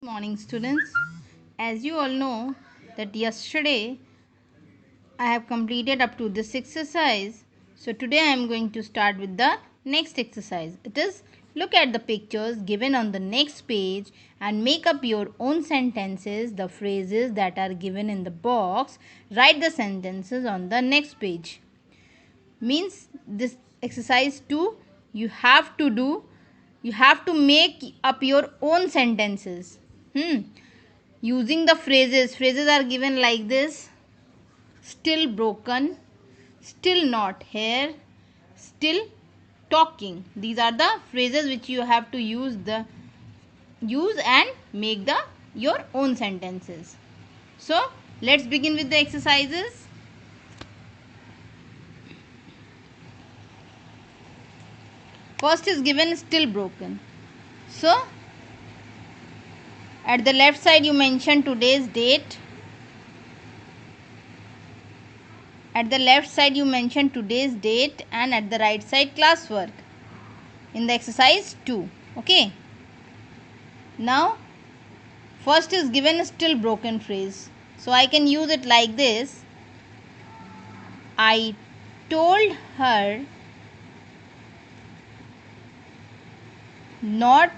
Morning students. As you all know that yesterday I have completed up to this exercise. So today I am going to start with the next exercise. It is look at the pictures given on the next page and make up your own sentences, the phrases that are given in the box. Write the sentences on the next page. Means this exercise 2 you have to make up your own sentences. Using the phrases are given like this: still broken, still not here, still talking. These are the phrases which you have to use and make the your own sentences. So let's begin with the exercises. First is given still broken. So at the left side you mention today's date. At the left side you mention today's date and at the right side classwork in the exercise 2. Okay. Now first is given a still broken phrase. So I can use it like this. I told her not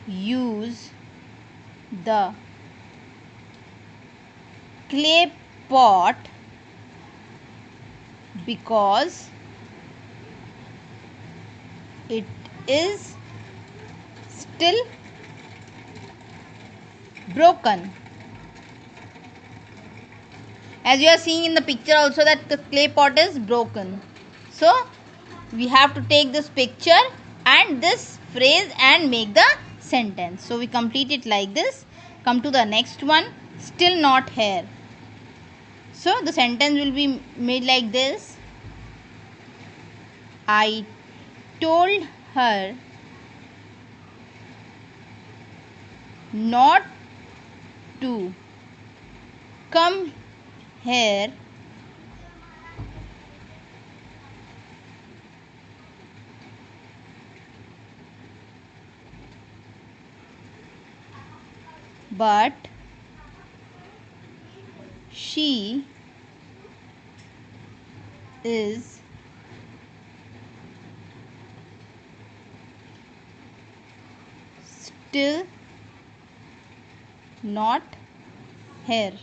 use the clay pot because it is still broken. As you are seeing in the picture also that the clay pot is broken. So we have to take this picture and this phrase and make the sentence. So we complete it like this. Come to the next one. Still not here. So the sentence will be made like this. I told her not to come here but she is still not here.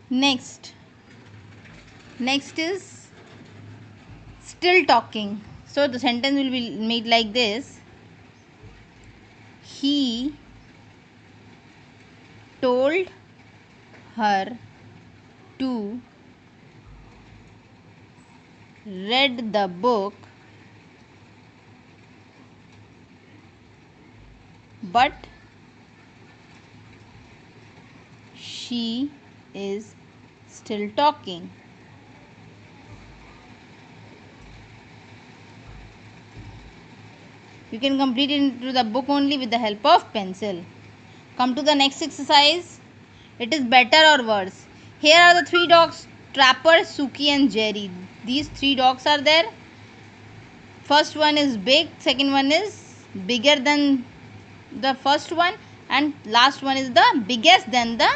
Next is still talking. So the sentence will be made like this. He told her to read the book but she is still talking. You can complete it into the book only with the help of pencil. Come to the next exercise. It is better or worse. Here are the 3 dogs: Trapper, Suki and Jerry. These 3 dogs are there. First one is big, second one is bigger than the first one, and last one is the biggest than the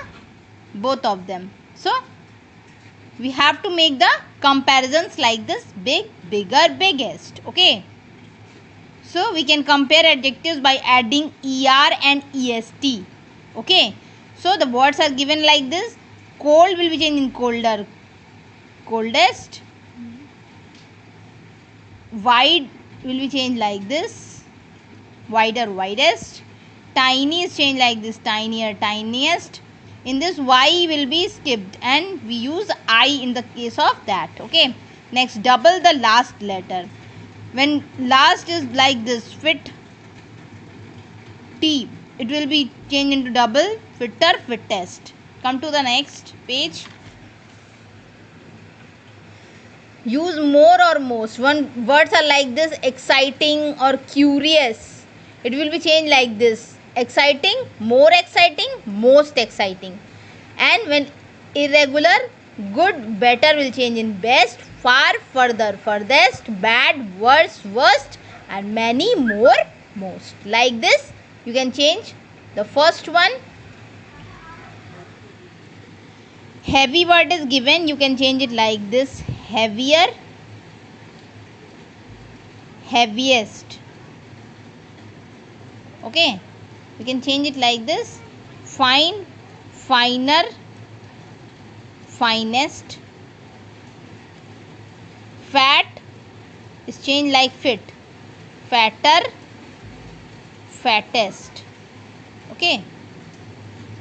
both of them. So we have to make the comparisons like this: big, bigger, biggest. Okay. So we can compare adjectives by adding er and est. Okay. So the words are given like this. Cold will be changed in colder, coldest. Wide will be changed like this, wider, widest. Tiny is changed like this, tinier, tiniest. In this y will be skipped and we use I in the case of that. Okay. Next, double the last letter. When last is like this, fit, T, it will be changed into double, fitter, fittest. Come to the next page. Use more or most. One words are like this: exciting or curious. It will be changed like this: exciting, more exciting, most exciting. And when irregular, good, better will change in best, far, further, furthest, bad, worse, worst, and many more, most. Like this you can change the first one. Heavy word is given, you can change it like this: heavier, heaviest. Okay, you can change it like this: fine, finer, finest. Fat is changed like fit: fatter, fattest. Okay,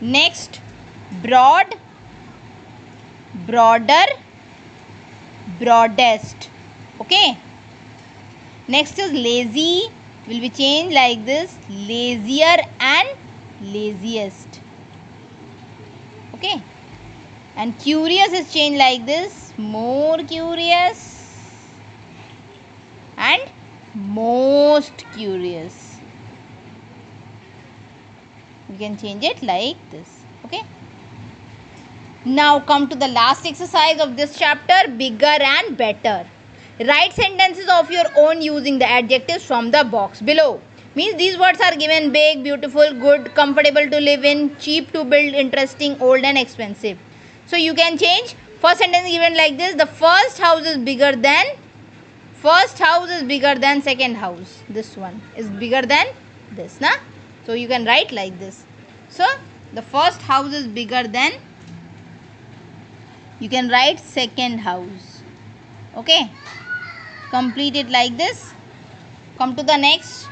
next, broad, broader, broadest. Okay, next is lazy, will be changed like this: lazier and laziest. Okay, and curious is changed like this: more curious and most curious. You can change it like this. Okay, now come to the last exercise of this chapter: bigger and better. Write sentences of your own using the adjectives from the box below. Means these words are given: big, beautiful, good, comfortable to live in, cheap to build, interesting, old, and expensive. So you can change. First sentence given like this: the first house is bigger than, first house is bigger than second house. This one is bigger than this, na? So you can write like this. So the first house is bigger than, you can write second house. Okay, complete it like this. Come to the next.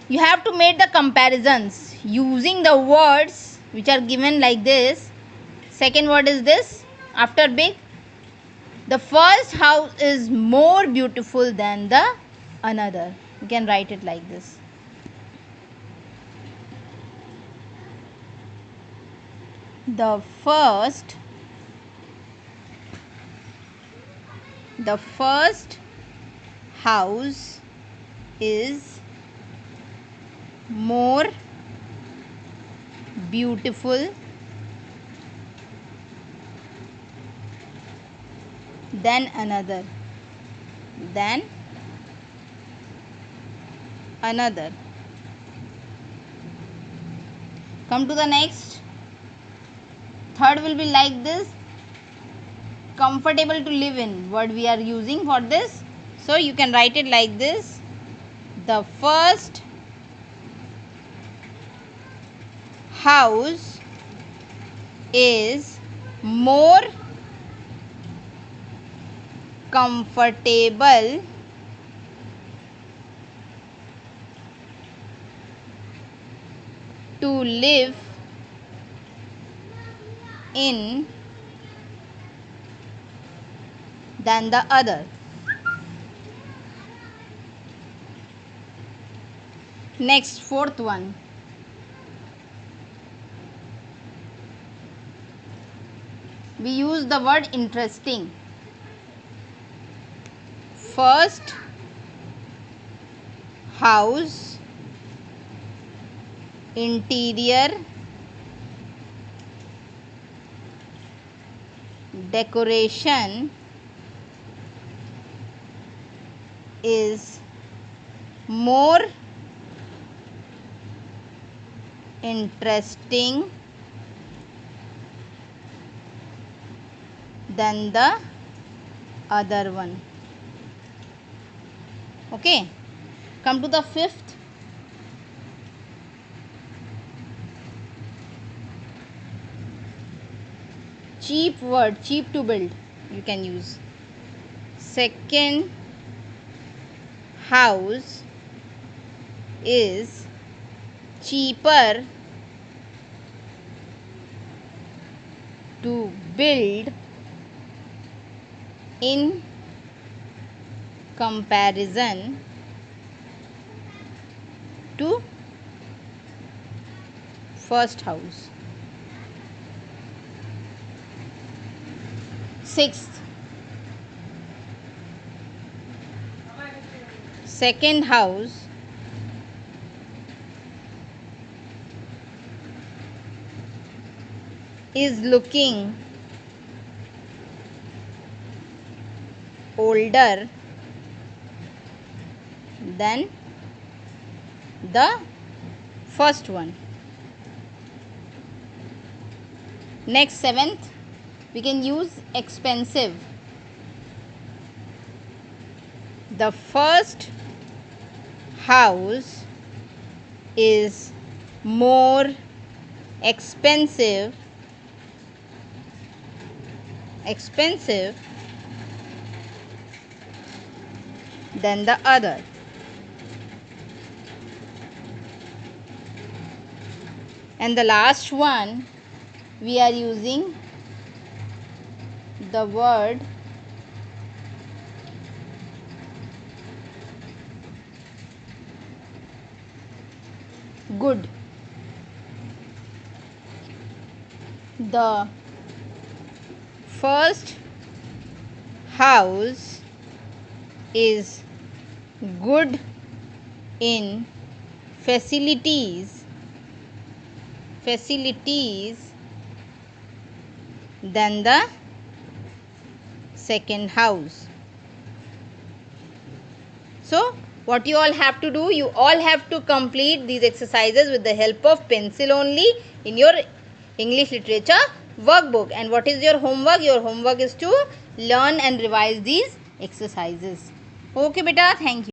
You have to make the comparisons using the words which are given like this. Second word is this: after big, the first house is more beautiful than the another. You can write it like this. The first house is more beautiful than another, Come to the next. Third will be like this: comfortable to live in, word we are using for this. So you can write it like this: the first house is more comfortable to live in than the other. Next, fourth one. We use the word interesting. First house, interior, decoration is more interesting than the other one. Okay, come to the fifth. Cheap word, cheap to build, you can use. Second house is cheaper to build in comparison to first house. Sixth, second house is looking older than the first one. Next, seventh, we can use expensive. The first house is more expensive than the other. And the last one, we are using the word good. The first house is good in facilities than the second house. So what you all have to do, you all have to complete these exercises with the help of pencil only in your English literature workbook. And what is your homework? Your homework is to learn and revise these exercises. Okay beta, thank you.